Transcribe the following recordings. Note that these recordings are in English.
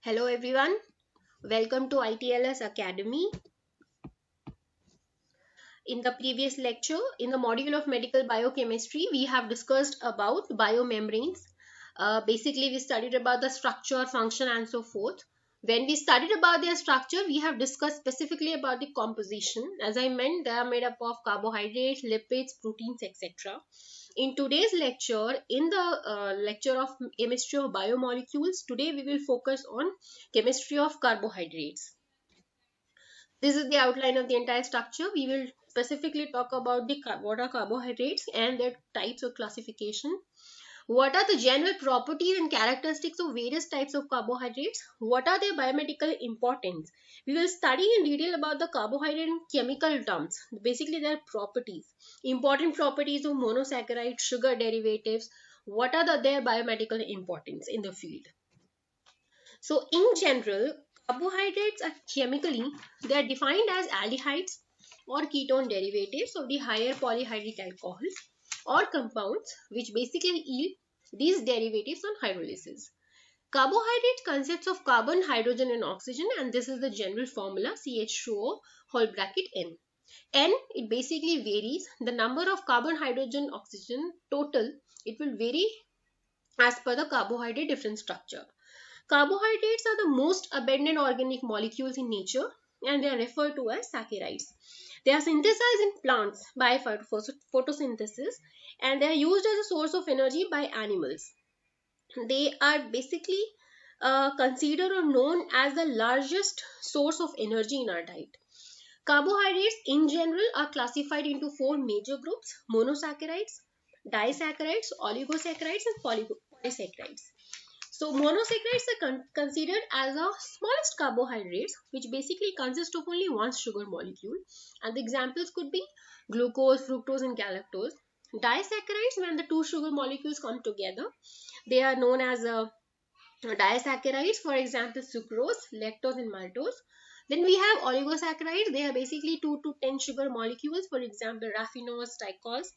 Hello everyone, welcome to ITLS Academy. In the previous lecture, in the module of medical biochemistry, we have discussed about biomembranes. Basically, we studied about the structure, function and so forth. When we studied about their structure, we have discussed specifically about the composition. As I meant, they are made up of carbohydrates, lipids, proteins, etc. In today's lecture, in the lecture of chemistry of biomolecules, today we will focus on chemistry of carbohydrates. This is the outline of the entire structure. We will specifically talk about what are carbohydrates and their types of classification. What are the general properties and characteristics of various types of carbohydrates? What are their biomedical importance? We will study in detail about the carbohydrate in chemical terms, basically their properties, important properties of monosaccharides, sugar derivatives. What are their biomedical importance in the field? So in general, carbohydrates are chemically, they are defined as aldehydes or ketone derivatives of the higher polyhydric alcohols or compounds which basically yield these derivatives on hydrolysis. Carbohydrate consists of carbon, hydrogen and oxygen, and this is the general formula CH2O whole bracket N. N, it basically varies. The number of carbon, hydrogen, oxygen total, it will vary as per the carbohydrate different structure. Carbohydrates are the most abundant organic molecules in nature and they are referred to as saccharides. They are synthesized in plants by photosynthesis and they are used as a source of energy by animals. They are basically considered or known as the largest source of energy in our diet. Carbohydrates in general are classified into four major groups: monosaccharides, disaccharides, oligosaccharides and polysaccharides. So monosaccharides are considered as the smallest carbohydrates which basically consist of only one sugar molecule, and the examples could be glucose, fructose and galactose. Disaccharides, when the two sugar molecules come together, they are known as disaccharides, for example sucrose, lactose and maltose. Then we have oligosaccharides, they are basically 2 to 10 sugar molecules, for example raffinose, sticols.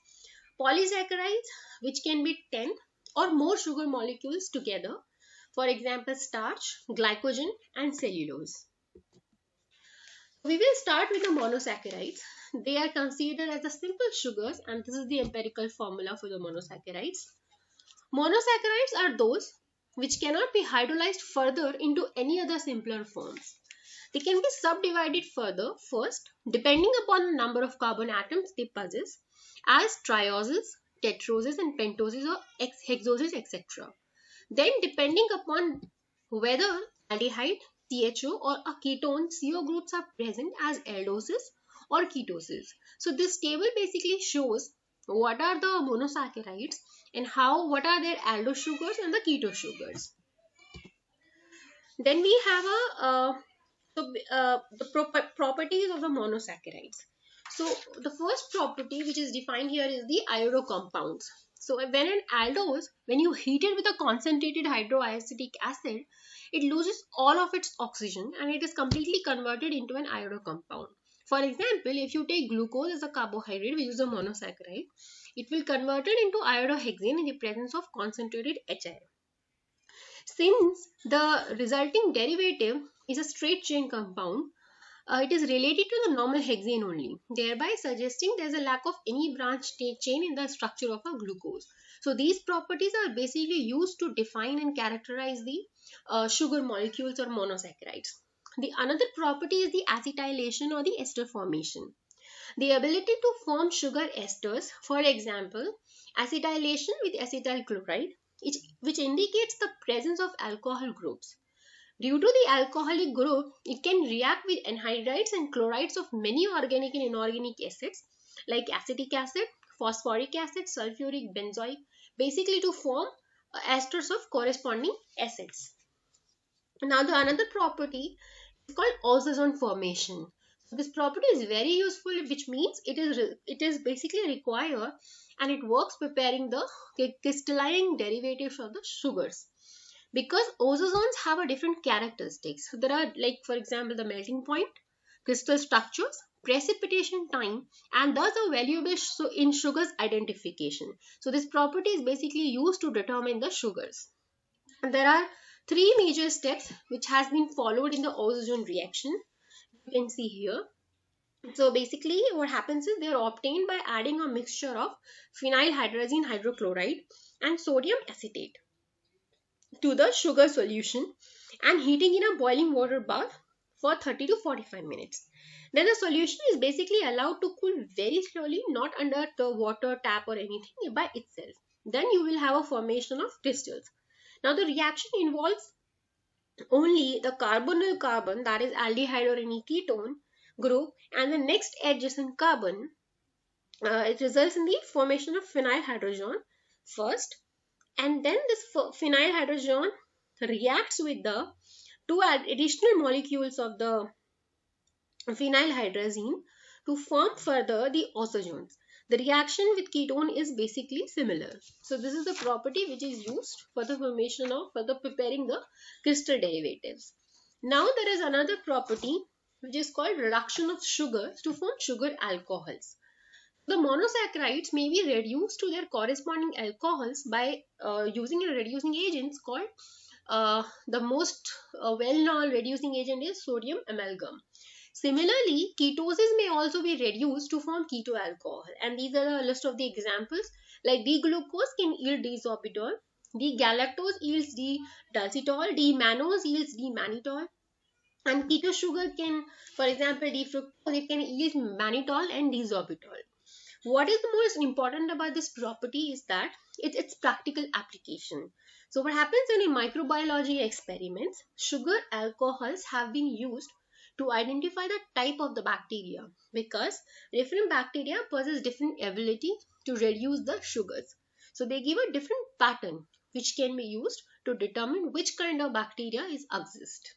Polysaccharides, which can be 10 or more sugar molecules together, for example starch, glycogen and cellulose. We will start with the monosaccharides. They are considered as the simple sugars and this is the empirical formula for the monosaccharides. Monosaccharides are those which cannot be hydrolyzed further into any other simpler forms. They can be subdivided further first depending upon the number of carbon atoms they possess as trioses, tetroses and pentoses or hexoses etc. Then depending upon whether aldehyde, CHO or a ketone CO groups are present as aldoses or ketoses. So this table basically shows what are the monosaccharides and what are their aldose sugars and the keto sugars. Then we have the properties of the monosaccharides. So the first property which is defined here is the iodo compounds. So when an aldose, when you heat it with a concentrated hydroacetic acid, it loses all of its oxygen and it is completely converted into an iodo compound. For example, if you take glucose as a carbohydrate, which is a monosaccharide, it will convert it into iodohexane in the presence of concentrated HI. Since the resulting derivative is a straight chain compound, it is related to the normal hexane only, thereby suggesting there is a lack of any branch chain in the structure of a glucose. So these properties are basically used to define and characterize the sugar molecules or monosaccharides. The another property is the acetylation or the ester formation. The ability to form sugar esters, for example, acetylation with acetyl chloride, which indicates the presence of alcohol groups. Due to the alcoholic group, it can react with anhydrides and chlorides of many organic and inorganic acids like acetic acid, phosphoric acid, sulfuric, benzoic, basically to form esters of corresponding acids. Now the another property is called ozone formation. So this property is very useful, which means it is basically required and it works preparing the crystalline derivatives of the sugars. Because ozones have a different characteristics. So there are like for example the melting point, crystal structures, precipitation time and thus are valuable in sugars identification. So this property is basically used to determine the sugars. And there are three major steps which has been followed in the oxygen reaction. You can see here. So basically what happens is they are obtained by adding a mixture of phenyl hydrazine hydrochloride and sodium acetate to the sugar solution and heating in a boiling water bath for 30 to 45 minutes. Then the solution is basically allowed to cool very slowly, not under the water tap or anything, by itself. Then you will have a formation of crystals. Now the reaction involves only the carbonyl carbon, that is aldehyde or any ketone group, and the next adjacent carbon. It results in the formation of phenyl hydrogen first, and then this phenyl hydrogen reacts with the two additional molecules of the phenyl hydrazine to form further the oxygens. The reaction with ketone is basically similar. So this is the property which is used for the formation of, for the preparing the crystal derivatives. Now there is another property which is called reduction of sugars to form sugar alcohols. The monosaccharides may be reduced to their corresponding alcohols by using a reducing agent called the most well-known reducing agent is sodium amalgam. Similarly, ketoses may also be reduced to form keto alcohol, and these are the list of the examples. Like D-glucose can yield D-sorbitol, D-galactose yields D-dulcitol, D-mannose yields D-mannitol, and keto sugar can, for example, D-fructose, it can yield mannitol and D-sorbitol. What is the most important about this property is that it's its practical application. So what happens in microbiology experiments, sugar alcohols have been used to identify the type of the bacteria, because different bacteria possess different ability to reduce the sugars. So they give a different pattern which can be used to determine which kind of bacteria is exist.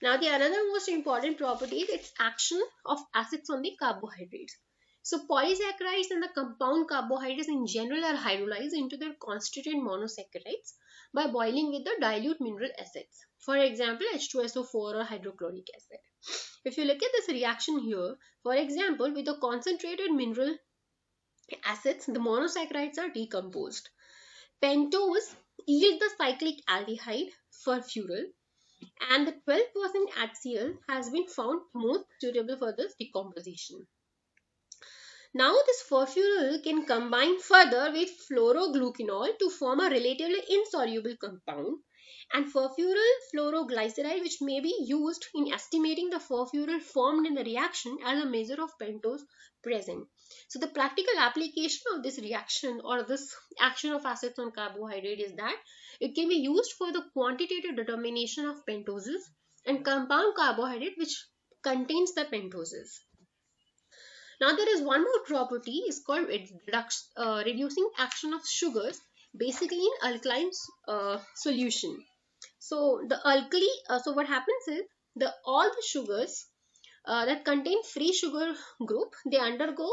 Now the another most important property is its action of acids on the carbohydrates. So polysaccharides and the compound carbohydrates in general are hydrolyzed into their constituent monosaccharides by boiling with the dilute mineral acids. For example, H2SO4 or hydrochloric acid. If you look at this reaction here, for example, with the concentrated mineral acids, the monosaccharides are decomposed. Pentose yield the cyclic aldehyde furfural, and the 12% HCl has been found most suitable for this decomposition. Now this furfural can combine further with fluoroglucanol to form a relatively insoluble compound, and furfural fluoroglyceride, which may be used in estimating the furfural formed in the reaction as a measure of pentose present. So the practical application of this reaction or this action of acids on carbohydrate is that it can be used for the quantitative determination of pentoses and compound carbohydrate which contains the pentoses. Now there is one more property is called reducing action of sugars, basically in alkaline solution. So the alkali, so what happens is all the sugars that contain free sugar group, they undergo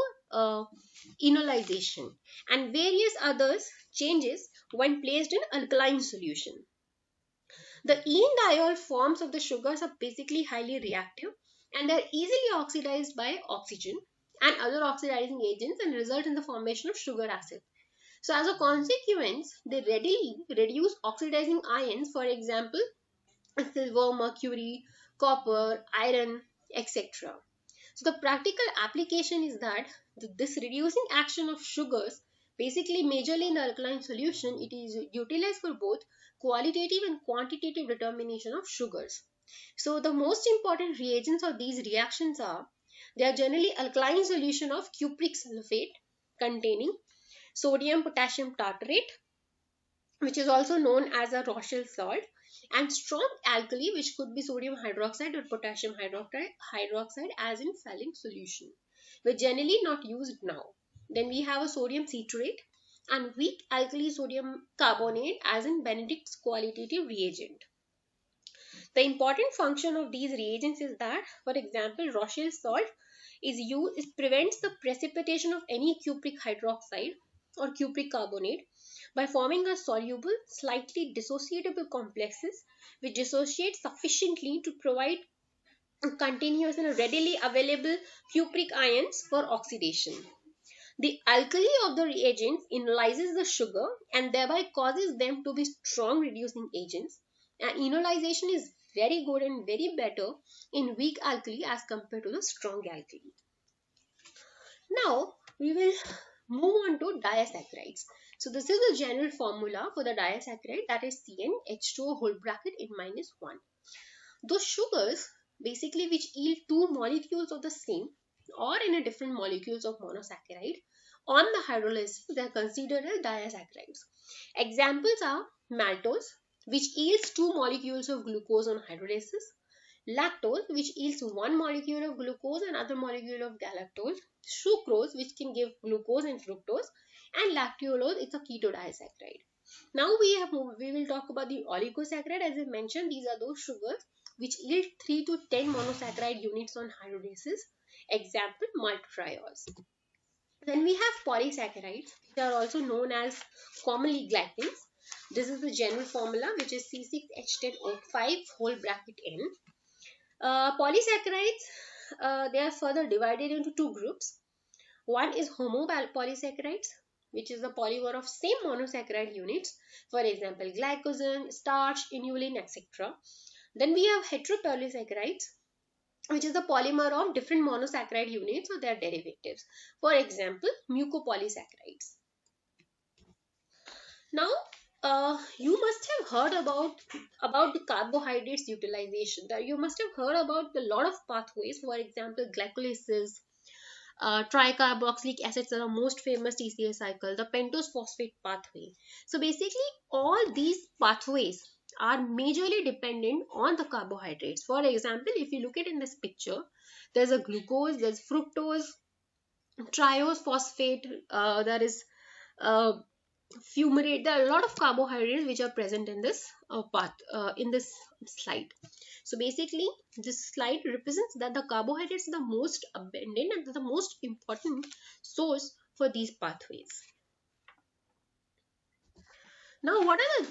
enolization and various others changes when placed in alkaline solution. The enediol forms of the sugars are basically highly reactive, and they are easily oxidized by oxygen and other oxidizing agents and result in the formation of sugar acid. So as a consequence, they readily reduce oxidizing ions, for example, silver, mercury, copper, iron, etc. So the practical application is that this reducing action of sugars, basically majorly in the alkaline solution, it is utilized for both qualitative and quantitative determination of sugars. So the most important reagents of these reactions are, they are generally alkaline solution of cupric sulfate containing sodium potassium tartrate, which is also known as a Rochelle salt, and strong alkali, which could be sodium hydroxide or potassium hydroxide as in saline solution, which generally not used now. Then we have a sodium citrate and weak alkali sodium carbonate as in Benedict's qualitative reagent. The important function of these reagents is that, for example, Rochelle salt is used, it prevents the precipitation of any cupric hydroxide or cupric carbonate by forming a soluble, slightly dissociable complexes which dissociate sufficiently to provide continuous and readily available cupric ions for oxidation. The alkali of the reagents enolizes the sugar and thereby causes them to be strong reducing agents. And enolization is very good and very better in weak alkali as compared to the strong alkali. Now we will move on to disaccharides. So this is the general formula for the disaccharide, that is CnH2O whole bracket in minus 1. Those sugars basically which yield two molecules of the same or in a different molecules of monosaccharide on the hydrolysis, they are considered as disaccharides. Examples are maltose, which yields two molecules of glucose on hydrolysis, lactose, which yields one molecule of glucose and other molecule of galactose, sucrose, which can give glucose and fructose, and lactulose, it's a ketodisaccharide. Now we will talk about the oligosaccharide. As I mentioned, these are those sugars which yield 3 to 10 monosaccharide units on hydrolysis. Example, maltodextrose. Then we have polysaccharides, which are also known as commonly glycans. This is the general formula, which is C6H10O5 whole bracket N. Polysaccharides, they are further divided into two groups. One is homopolysaccharides, which is the polymer of same monosaccharide units, for example glycogen, starch, inulin, etc. Then we have heteropolysaccharides, which is the polymer of different monosaccharide units or their derivatives, for example mucopolysaccharides. Now you must have heard about the carbohydrates utilization. That you must have heard about a lot of pathways, for example glycolysis, tricarboxylic acids are the most famous TCA cycle, the pentose phosphate pathway. So basically all these pathways are majorly dependent on the carbohydrates. For example, if you look at in this picture, there's a glucose, there's fructose, triose phosphate, there is fumarate. There are a lot of carbohydrates which are present in this in this slide. So basically this slide represents that the carbohydrates are the most abundant and the most important source for these pathways. Now what are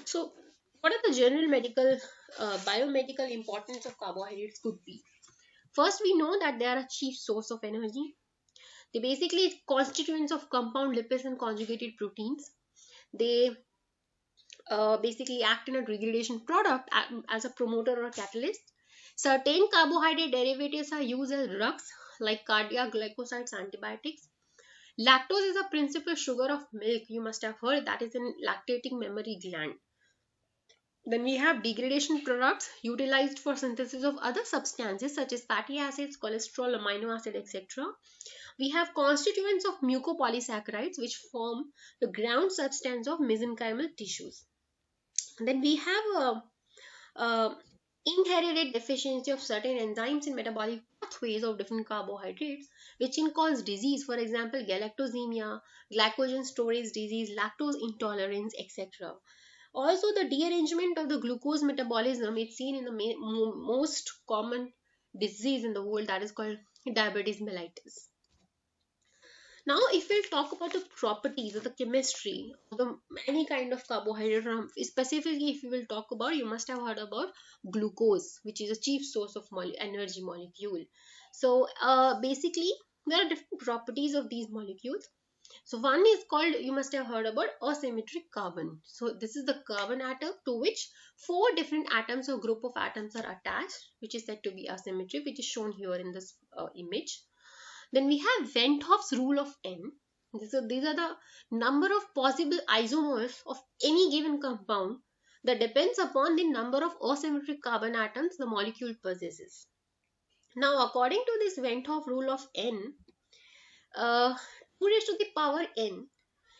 the general medical biomedical importance of carbohydrates could be? First, we know that they are a chief source of energy. They basically constituents of compound lipids and conjugated proteins. They basically act in a degradation product as a promoter or catalyst. Certain carbohydrate derivatives are used as drugs like cardiac glycosides, antibiotics. Lactose is a principal sugar of milk. You must have heard that is in lactating mammary gland. Then we have degradation products utilized for synthesis of other substances such as fatty acids, cholesterol, amino acid, etc. We have constituents of mucopolysaccharides which form the ground substance of mesenchymal tissues. Then we have inherited deficiency of certain enzymes in metabolic pathways of different carbohydrates, which can cause disease, for example galactosemia, glycogen storage disease, lactose intolerance, etc. Also, the dearrangement of the glucose metabolism is seen in the most common disease in the world, that is called diabetes mellitus. Now, if we'll talk about the properties of the chemistry of the any kind of carbohydrate, specifically if we will talk about, you must have heard about glucose, which is a chief source of energy molecule. So basically there are different properties of these molecules. So one is called, you must have heard about asymmetric carbon. So this is the carbon atom to which four different atoms or group of atoms are attached, which is said to be asymmetric, which is shown here in this image. Then we have Van 't Hoff's rule of N. So these are the number of possible isomers of any given compound that depends upon the number of asymmetric carbon atoms the molecule possesses. Now, according to this Van 't Hoff rule of N, 2 raised to the power N,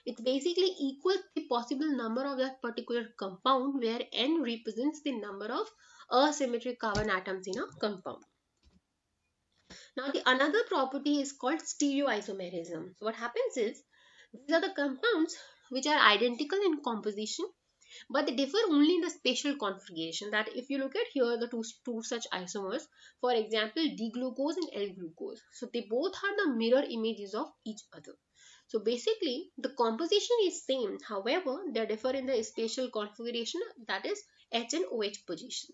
it's basically equals the possible number of that particular compound, where N represents the number of asymmetric carbon atoms in a compound. Now, the another property is called stereoisomerism. So what happens is, these are the compounds which are identical in composition, but they differ only in the spatial configuration. That if you look at here, the two such isomers, for example, D-glucose and L-glucose. So they both are the mirror images of each other. So basically, the composition is same. However, they differ in the spatial configuration, that is H and OH position.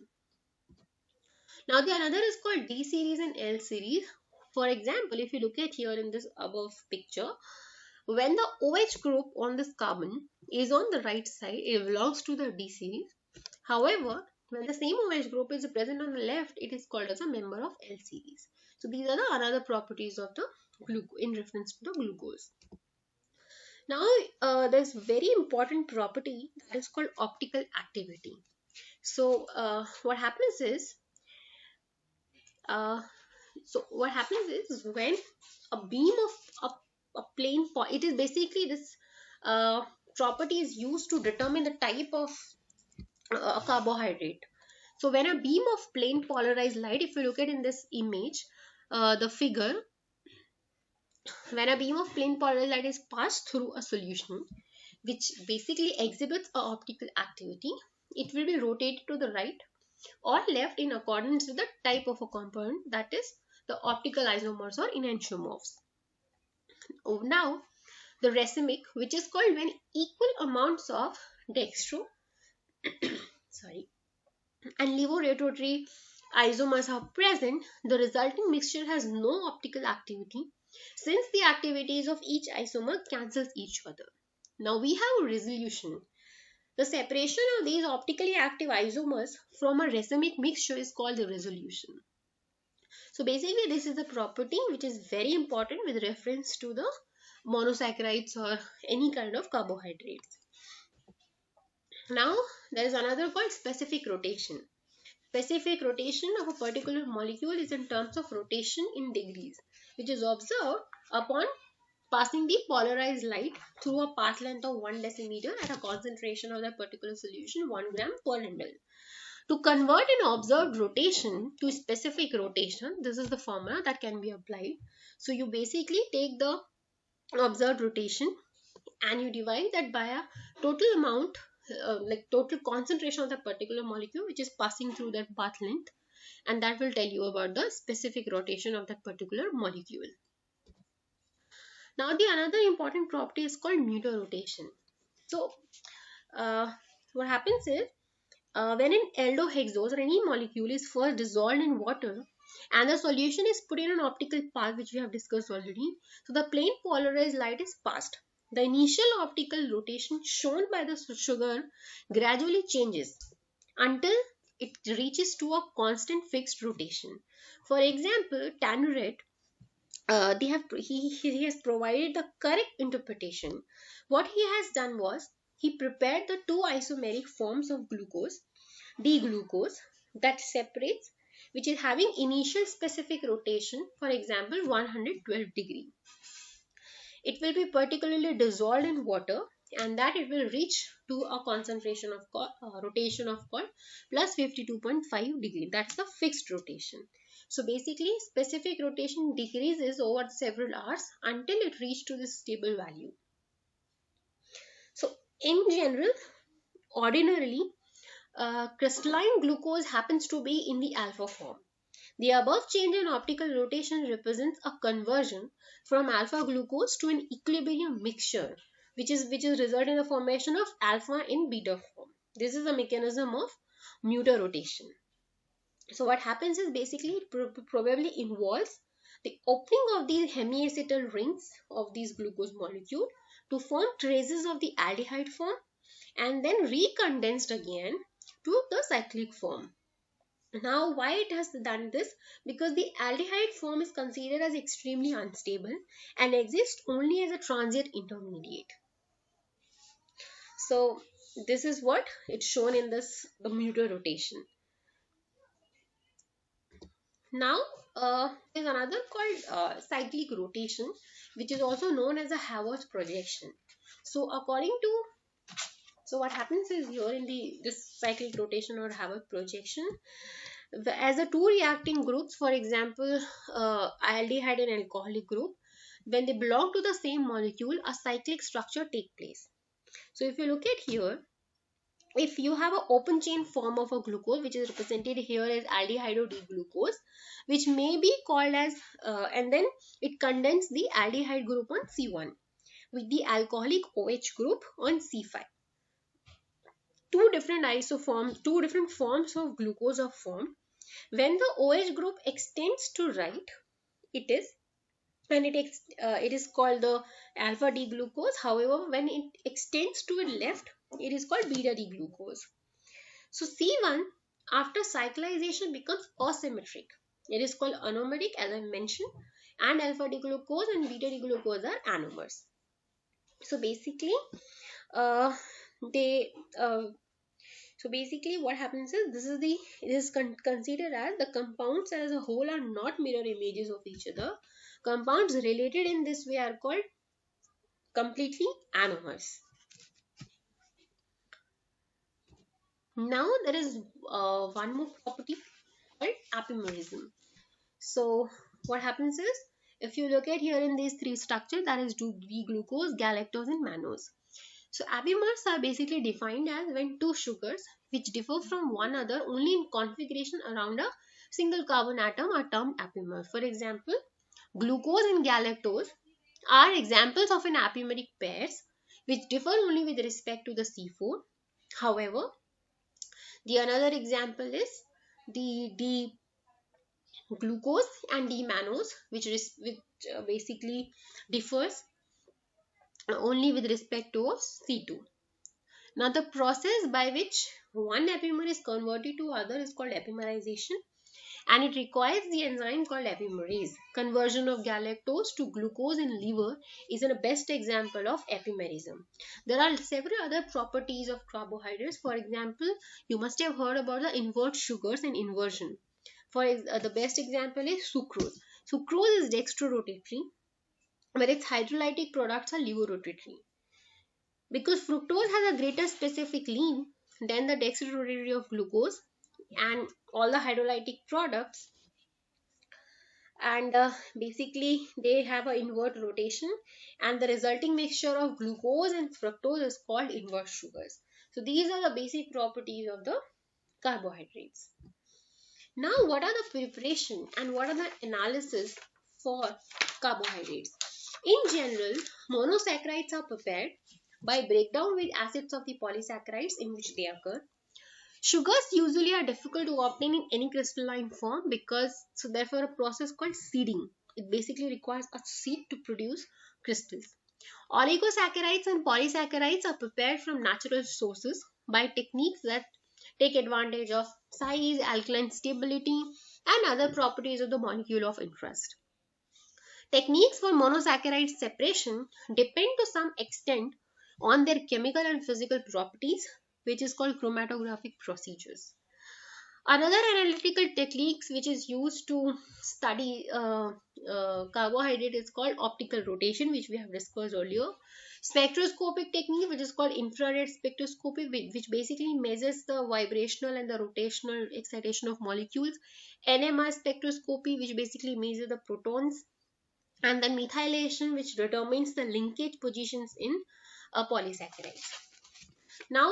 Now the another is called D series and L series. For example, if you look at here in this above picture, When the OH group on this carbon is on the right side, it belongs to the D series. However, when the same OH group is present on the left, it is called as a member of L series. So these are the another properties of the glucose in reference to the glucose. Now, there's very important property that is called optical activity. So, what happens is, uh, when a beam of a plane, it is basically this uh, property is used to determine the type of carbohydrate. So when a beam of plain polarized light, if you look at in this image, the figure, when a beam of plain polarized light is passed through a solution, which basically exhibits a optical activity, it will be rotated to the right or left in accordance with the type of a compound, that is the optical isomers or enantiomorphs. Oh, now the racemic, which is called when equal amounts of dextro sorry and levorotatory isomers are present, the resulting mixture has no optical activity since the activities of each isomer cancels each other. Now we have a resolution. The separation of these optically active isomers from a racemic mixture is called the resolution. So basically this is the property which is very important with reference to the monosaccharides or any kind of carbohydrates. Now there is another called specific rotation. Specific rotation of a particular molecule is in terms of rotation in degrees, which is observed upon passing the polarized light through a path length of 1 decimeter at a concentration of that particular solution 1 gram per ml. To convert an observed rotation to specific rotation, this is the formula that can be applied. So you basically take the observed rotation and you divide that by a total amount, like total concentration of that particular molecule which is passing through that path length, and that will tell you about the specific rotation of that particular molecule. Now the another important property is called mutor-rotation. So what happens is, when an aldohexose or any molecule is first dissolved in water and the solution is put in an optical path, which we have discussed already, so the plain polarized light is passed. The initial optical rotation shown by the sugar gradually changes until it reaches to a constant fixed rotation. For example, Tannuret, he has provided the correct interpretation. What he has done was he prepared the two isomeric forms of glucose, D-glucose, that separates, which is having initial specific rotation, for example 112 degree. It will be particularly dissolved in water, and that it will reach to a concentration of rotation of called plus 52.5 degree. That's the fixed rotation. So basically specific rotation decreases over several hours until it reaches to this stable value. So in general, ordinarily, crystalline glucose happens to be in the alpha form. The above change in optical rotation represents a conversion from alpha glucose to an equilibrium mixture, which is result in the formation of alpha in beta form. This is a mechanism of mutor rotation. So what happens is basically it probably involves the opening of these hemiacetal rings of these glucose molecule to form traces of the aldehyde form and then recondensed again to the cyclic form. Now, why it has done this? Because the aldehyde form is considered as extremely unstable and exists only as a transient intermediate. So, this is what it's shown in this mutor rotation. Now, there's another called cyclic rotation, which is also known as a Haworth projection. So, what happens is here in this cyclic rotation or Haworth projection, as the two reacting groups, for example, aldehyde and alcoholic group, when they belong to the same molecule, a cyclic structure take place. So if you look at here, if you have an open chain form of a glucose, which is represented here as aldehyde D-glucose, which may be called as, and then it condenses the aldehyde group on C1 with the alcoholic OH group on C5. Two different forms of glucose are formed. When the OH group extends to right, it is and it is called the alpha D glucose. However, when it extends to the left, it is called beta D glucose. So C1 after cyclization becomes asymmetric. It is called anomeric, as I mentioned, and alpha D glucose and beta D glucose are anomers. So basically, uh, they so basically what happens is it is considered as the compounds as a whole are not mirror images of each other. Compounds related in this way are called completely anomers. Now there is one more property called apimerism. So what happens is, if you look at here in these three structures, that is D-glucose, galactose and mannose. So apimers are basically defined as when two sugars which differ from one another only in configuration around a single carbon atom are termed apimers. For example, glucose and galactose are examples of an apimeric pairs which differ only with respect to the C4. However, the another example is the D-glucose and D-mannose, which basically differs only with respect to C2. Now, the process by which one epimer is converted to other is called epimerization, and it requires the enzyme called epimerase. Conversion of galactose to glucose in liver is a best example of epimerism. There are several other properties of carbohydrates. For example, you must have heard about the invert sugars and inversion. The best example is sucrose. Sucrose is dextrorotatory, where its hydrolytic products are levorotatory. Because fructose has a greater specific lean than the dextrorotatory of glucose and all the hydrolytic products, and basically they have an invert rotation, and the resulting mixture of glucose and fructose is called inverse sugars. So these are the basic properties of the carbohydrates. Now, what are the preparation and what are the analysis for carbohydrates? In general, monosaccharides are prepared by breakdown with acids of the polysaccharides in which they occur. Sugars usually are difficult to obtain in any crystalline form so therefore a process called seeding. It basically requires a seed to produce crystals. Oligosaccharides and polysaccharides are prepared from natural sources by techniques that take advantage of size, alkaline stability, and other properties of the molecule of interest. Techniques for monosaccharide separation depend to some extent on their chemical and physical properties, which is called chromatographic procedures. Another analytical techniques which is used to study carbohydrate is called optical rotation, which we have discussed earlier. Spectroscopic technique, which is called infrared spectroscopy, which basically measures the vibrational and the rotational excitation of molecules. NMR spectroscopy, which basically measures the protons, and then methylation, which determines the linkage positions in polysaccharides. Now,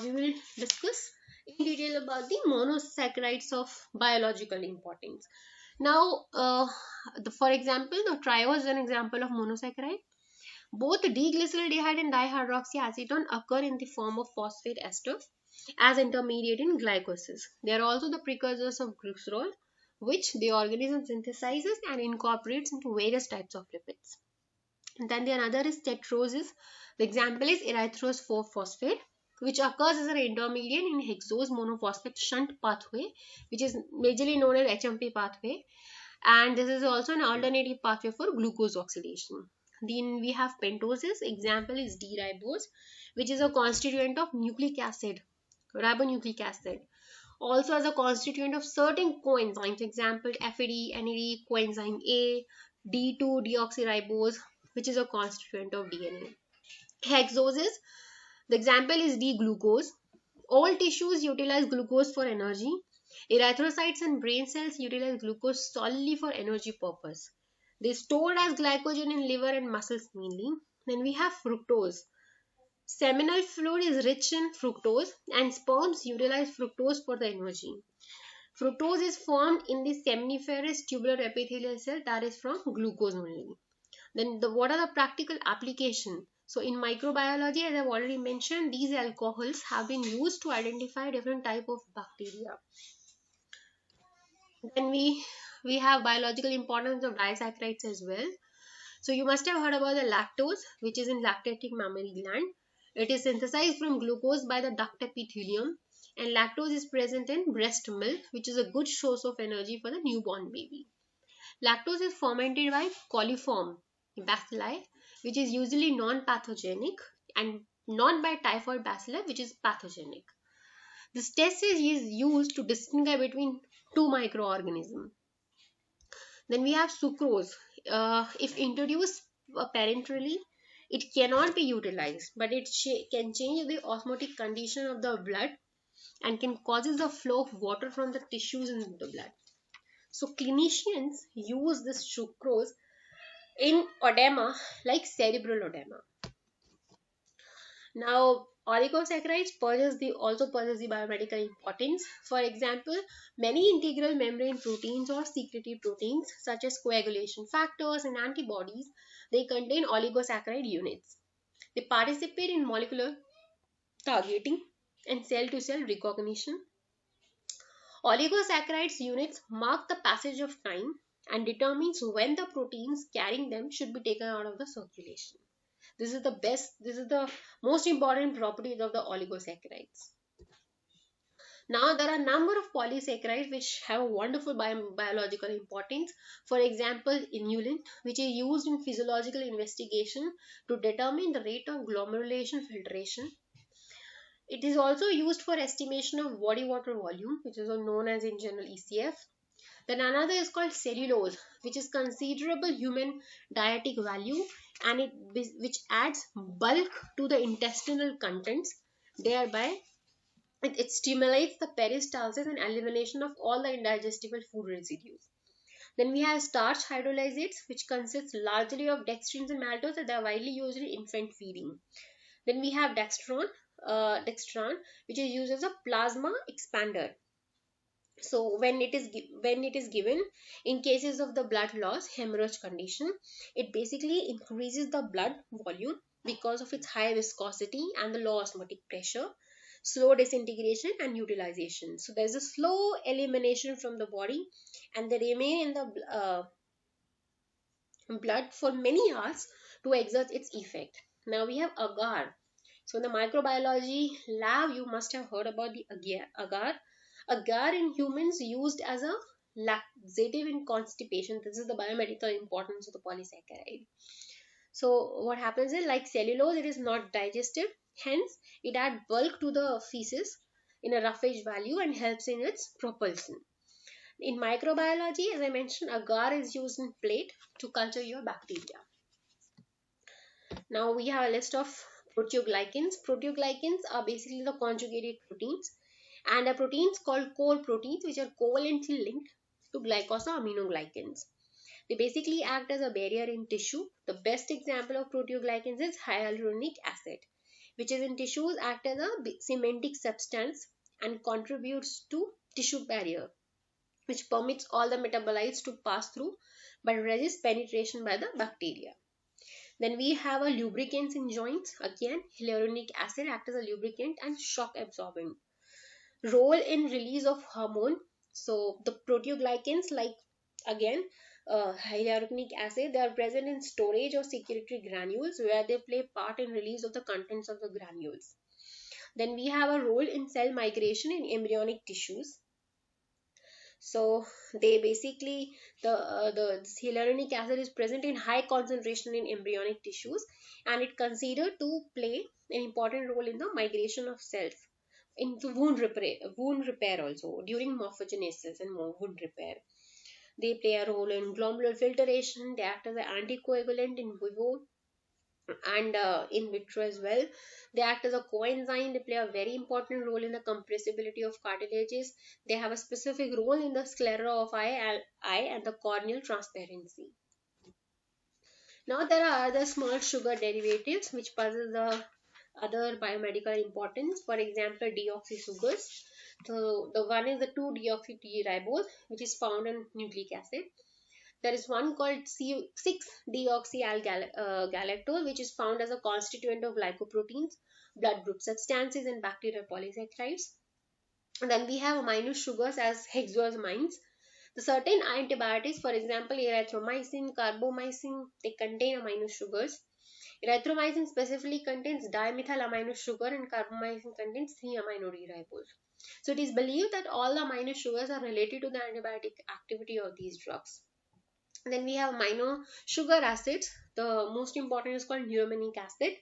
we will discuss in detail about the monosaccharides of biological importance. Now, for example, the triose is an example of monosaccharide. Both diglyceraldehyde and dihydroxyacetone occur in the form of phosphate ester as intermediate in glycolysis. They are also the precursors of glycerol, which the organism synthesizes and incorporates into various types of lipids. And then the another is tetrosis. The example is erythrose 4-phosphate, which occurs as an intermediate in hexose monophosphate shunt pathway, which is majorly known as HMP pathway. And this is also an alternative pathway for glucose oxidation. Then we have pentosis. Example is D-ribose, which is a constituent of nucleic acid, ribonucleic acid. Also as a constituent of certain coenzymes. Example FAD, NAD, coenzyme A, D2-deoxyribose, which is a constituent of DNA. Hexoses. The example is D-glucose. All tissues utilize glucose for energy. Erythrocytes and brain cells utilize glucose solely for energy purpose. They are stored as glycogen in liver and muscles mainly. Then we have fructose. Seminal fluid is rich in fructose and sperms utilize fructose for the energy. Fructose is formed in the seminiferous tubular epithelial cell that is from glucose only. Then what are the practical application? So in microbiology, as I've already mentioned, these alcohols have been used to identify different type of bacteria. Then we have biological importance of disaccharides as well. So you must have heard about the lactose, which is in lactating mammary gland. It is synthesized from glucose by the duct epithelium, and lactose is present in breast milk, which is a good source of energy for the newborn baby. Lactose is fermented by coliform bacilli, which is usually non-pathogenic, and not by typhoid bacilli, which is pathogenic. This test is used to distinguish between two microorganisms. Then we have sucrose. If introduced parenterally, it cannot be utilized, but it can change the osmotic condition of the blood and can causes the flow of water from the tissues into the blood. So clinicians use this sucrose in edema like cerebral edema. Now, oligosaccharides also possess the biomedical importance. For example, many integral membrane proteins or secretory proteins such as coagulation factors and antibodies, they contain oligosaccharide units. They participate in molecular targeting and cell-to-cell recognition. Oligosaccharides units mark the passage of time and determines when the proteins carrying them should be taken out of the circulation. This is the most important properties of the oligosaccharides. Now there are a number of polysaccharides which have a wonderful biological importance. For example, inulin, which is used in physiological investigation to determine the rate of glomerulation filtration. It is also used for estimation of body water volume, which is known as in general ECF. Then another is called cellulose, which is considerable human dietic value, and which adds bulk to the intestinal contents. Thereby, it stimulates the peristalsis and elimination of all the indigestible food residues. Then we have starch hydrolysates, which consists largely of dextrins and maltose, and they are widely used in infant feeding. Then we have dextran, which is used as a plasma expander. So when it is given in cases of the blood loss hemorrhage condition, it basically increases the blood volume because of its high viscosity and the low osmotic pressure, slow disintegration and utilization. So there's a slow elimination from the body, and they remain in the blood for many hours to exert its effect. Now we have agar. So in the microbiology lab, you must have heard about the agar. Agar in humans used as a laxative in constipation. This is the biomedical importance of the polysaccharide. So what happens is, like cellulose, it is not digested. Hence, it adds bulk to the feces in a roughage value and helps in its propulsion. In microbiology, as I mentioned, agar is used in plate to culture your bacteria. Now we have a list of proteoglycans. Proteoglycans are basically the conjugated proteins, and the proteins called core proteins, which are covalently linked to glycosaminoglycans. They basically act as a barrier in tissue. The best example of proteoglycans is hyaluronic acid, which is in tissues act as a cementic substance and contributes to tissue barrier, which permits all the metabolites to pass through but resists penetration by the bacteria. Then we have a lubricants in joints. Again, hyaluronic acid acts as a lubricant and shock absorbent. Role in release of hormone. So the proteoglycans, like again, hyaluronic acid, they are present in storage of secretory granules where they play part in release of the contents of the granules. Then we have a role in cell migration in embryonic tissues. So they basically the hyaluronic acid is present in high concentration in embryonic tissues, and it considered to play an important role in the migration of cells into wound repair also during morphogenesis and wound repair. They play a role in glomerular filtration. They act as an anticoagulant in vivo and in vitro as well. They act as a coenzyme. They play a very important role in the compressibility of cartilages. They have a specific role in the sclera of eye and the corneal transparency. Now there are other small sugar derivatives which possess the other biomedical importance. For example, deoxysugars. So the one is the 2-deoxy-ribose, which is found in nucleic acid. There is one called 6-deoxyalgalactose, which is found as a constituent of glycoproteins, blood group substances, and bacterial polysaccharides. And then we have amino sugars as hexosamines. The certain antibiotics, for example, erythromycin, carbamazepine, they contain amino sugars. Erythromycin specifically contains dimethyl amino sugar and carbamazepine contains 3-amino D-ribose. So it is believed that all the amino sugars are related to the antibiotic activity of these drugs. Then we have amino sugar acids. The most important is called neurominic acid.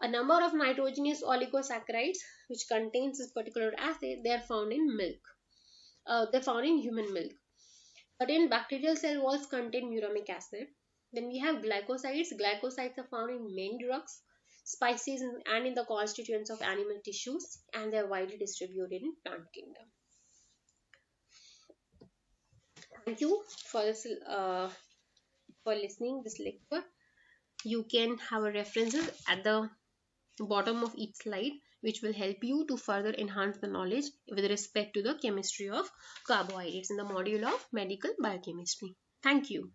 A number of nitrogenous oligosaccharides which contains this particular acid, they are found in milk. They're found in human milk. Certain bacterial cell walls contain muramic acid. Then we have glycosides. Glycosides are found in many drugs, spices, and in the constituents of animal tissues, and they are widely distributed in plant kingdom. Thank you for this for listening this lecture. You can have a references at the bottom of each slide, which will help you to further enhance the knowledge with respect to the chemistry of carbohydrates in the module of medical biochemistry. Thank you.